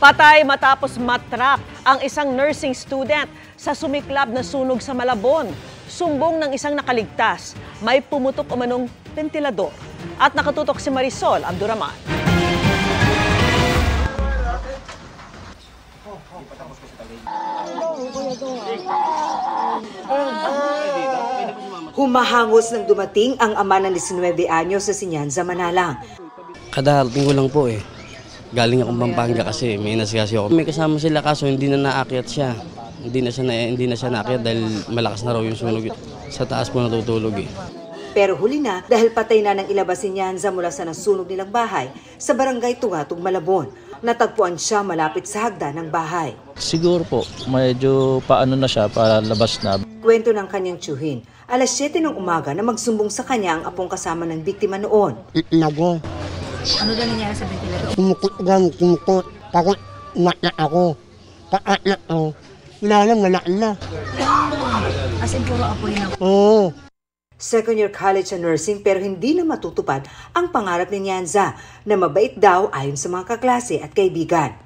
Patay matapos matrap ang isang nursing student sa sumiklab na sunog sa Malabon. Sumbong ng isang nakaligtas, may pumutok umanong ventilador. At nakatutok si Marisol Abduraman. Humahangos nang dumating ang ama ng 19 anyos sa Sinyanza, Manalang. Kadarating ko lang po eh. Galing akong Pampanga kasi may nasikaso ako. May kasama sila kaso hindi na naakyat siya. Hindi na siya naakyat dahil malakas na raw yung sunog. Sa taas po natutulog eh. Pero huli na dahil patay na ng ilabas si Nyanza mula sa nasunog nilang bahay sa barangay Tungatog, Malabon. Natagpuan siya malapit sa hagdan ng bahay. Siguro po, medyo paano na siya para labas na. Kwento ng kanyang tiyuhin, alas 7 ng umaga na magsumbong sa kanya ang apong kasama ng biktima noon. Nago. Ano daw nangyari sa ventilador? Kumukot. Takot, na ako. Kaatla ako. Wala na. As in, puro apoy na. Oo. Second year college sa nursing pero hindi na matutupad ang pangarap ni Nyanza na mabait daw ayon sa mga kaklase at kaibigan.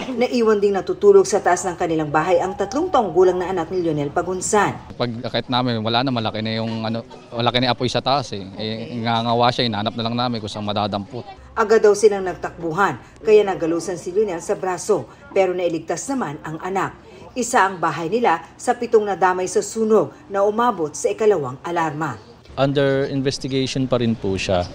Naiwan ding natutulog sa taas ng kanilang bahay ang 3 taong gulang na anak ni Lionel Pagunsan. Pag-akit namin, wala na, malaki na apoy sa taas eh. Ngangawa siya, hinanap na lang namin kung saan madadampot. Agad daw silang nagtakbuhan, kaya nagalusan si Lionel sa braso, pero nailigtas naman ang anak. Isa ang bahay nila sa 7 nadamay sa sunog na umabot sa ikalawang alarma. Under investigation pa rin po siya.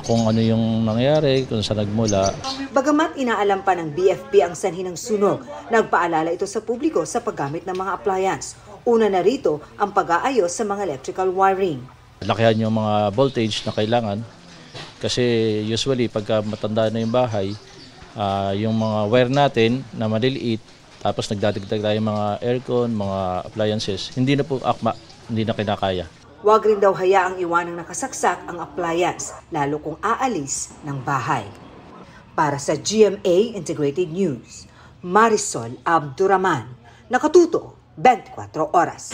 Kung ano yung nangyari, kung saan nagmula. Bagamat inaalam pa ng BFP ang sanhi ng sunog, nagpaalala ito sa publiko sa paggamit ng mga appliance. Una na rito ang pag-aayos sa mga electrical wiring. Lakihan yung mga voltage na kailangan kasi usually pagka matanda na yung bahay, yung mga wire natin na maliliit, tapos nagdadagdag tayo mga aircon, mga appliances, hindi na po akma, hindi na kinakaya. Huwag rin daw hayaang iwanang nakasaksak ang appliance, lalo kung aalis ng bahay. Para sa GMA Integrated News, Marisol Abduraman, nakatuto 24 oras.